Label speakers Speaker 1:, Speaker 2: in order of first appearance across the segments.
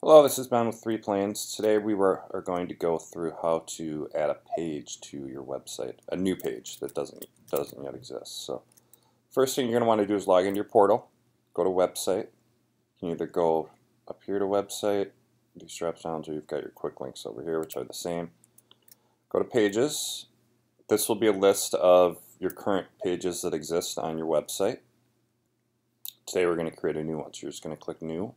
Speaker 1: Hello, this is Ben with 3plains. Today we are going to go through how to add a page to your website, a new page that doesn't yet exist. So first thing you're going to want to do is log into your portal, go to website. You can either go up here to website, these drop downs, or you've got your quick links over here, which are the same. Go to pages. This will be a list of your current pages that exist on your website. Today we're going to create a new one, so you're just going to click new.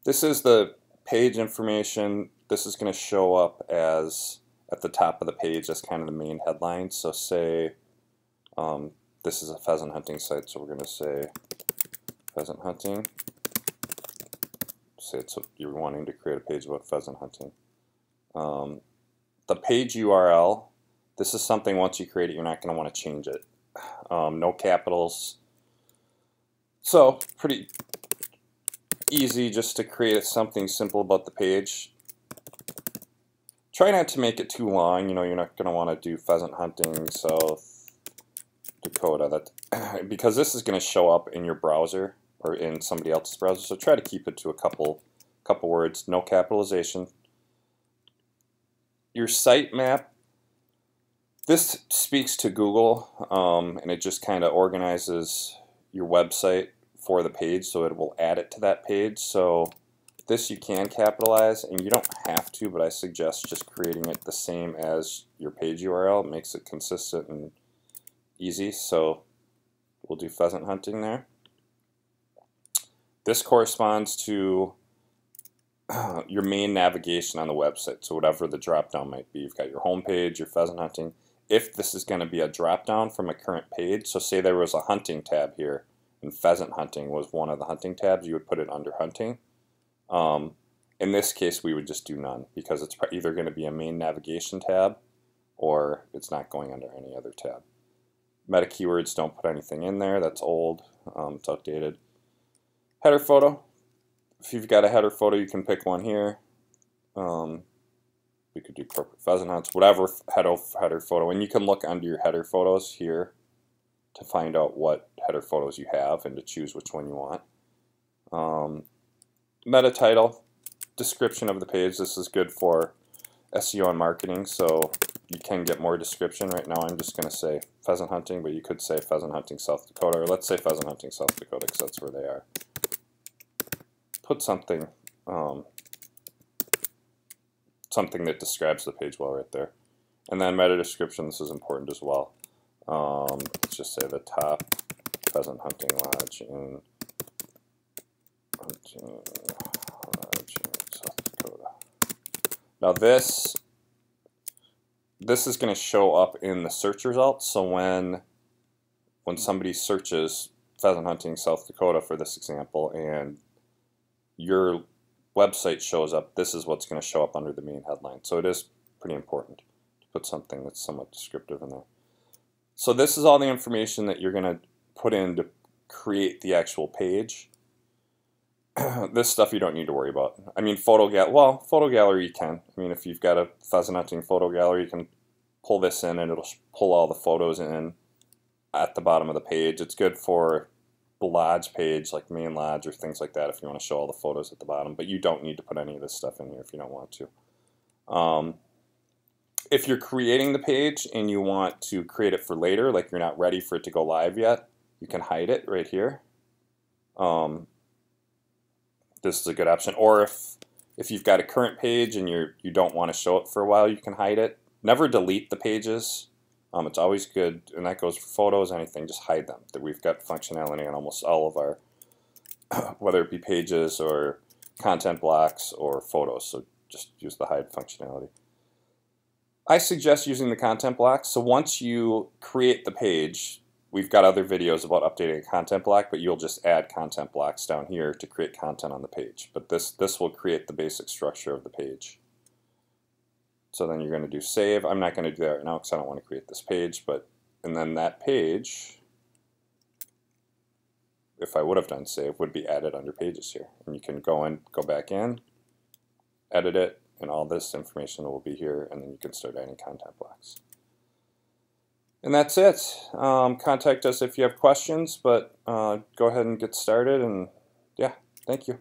Speaker 1: This is the page information. This is going to show up as at the top of the page as kind of the main headline. So say this is a pheasant hunting site, so we're going to say pheasant hunting. Say you're wanting to create a page about pheasant hunting. The page URL, this is something once you create it, you're not going to want to change it. No capitals. So pretty easy just to create something simple about the page. Try not to make it too long. You know, you're not going to want to do pheasant hunting South Dakota, because this is going to show up in your browser or in somebody else's browser. So try to keep it to a couple words. No capitalization. Your sitemap. This speaks to Google, and it just kind of organizes your website for the page, so it will add it to that page. So this you can capitalize, and you don't have to, but I suggest just creating it the same as your page URL. It makes it consistent and easy. So we'll do pheasant hunting there. This corresponds to your main navigation on the website, so whatever the drop down might be. You've got your home page, your pheasant hunting. If this is going to be a drop down from a current page, so say there was a hunting tab here and pheasant hunting was one of the hunting tabs, you would put it under hunting. In this case we would just do none, because it's either going to be a main navigation tab or it's not going under any other tab. Meta keywords, don't put anything in there, that's old, it's outdated. Header photo, if you've got a header photo you can pick one here. We could do corporate pheasant hunts, whatever header photo, and you can look under your header photos here to find out what header photos you have and to choose which one you want. Meta title, description of the page. This is good for SEO and marketing, so you can get more description. Right now I'm just going to say pheasant hunting, but you could say pheasant hunting South Dakota, or let's say pheasant hunting South Dakota because that's where they are. Put something something that describes the page well right there. And then meta description, this is important as well. Let's just say the top pheasant hunting lodge in South Dakota. Now this is going to show up in the search results. So when somebody searches pheasant hunting South Dakota for this example, and your website shows up, this is what's going to show up under the main headline. So it is pretty important to put something that's somewhat descriptive in there. So this is all the information that you're going to put in to create the actual page. This stuff you don't need to worry about. I mean, photo gallery you can. I mean, if you've got a pheasant hunting photo gallery, you can pull this in and it'll pull all the photos in at the bottom of the page. It's good for the lodge page, like main lodge or things like that, if you want to show all the photos at the bottom, but you don't need to put any of this stuff in here if you don't want to. If you're creating the page and you want to create it for later, like you're not ready for it to go live yet, you can hide it right here. This is a good option. Or if you've got a current page and you don't want to show it for a while, you can hide it. Never delete the pages. It's always good, and that goes for photos, anything, just hide them. That we've got functionality on almost all of our, whether it be pages or content blocks or photos, so just use the hide functionality. I suggest using the content blocks. So once you create the page, we've got other videos about updating a content block, but you'll just add content blocks down here to create content on the page. But this will create the basic structure of the page. So then you're going to do save. I'm not going to do that right now because I don't want to create this page, and then that page, if I would have done save, would be added under pages here. And you can go back in, edit it, and all this information will be here, and then you can start adding content blocks. And that's it. Contact us if you have questions, but go ahead and get started, and Yeah, thank you.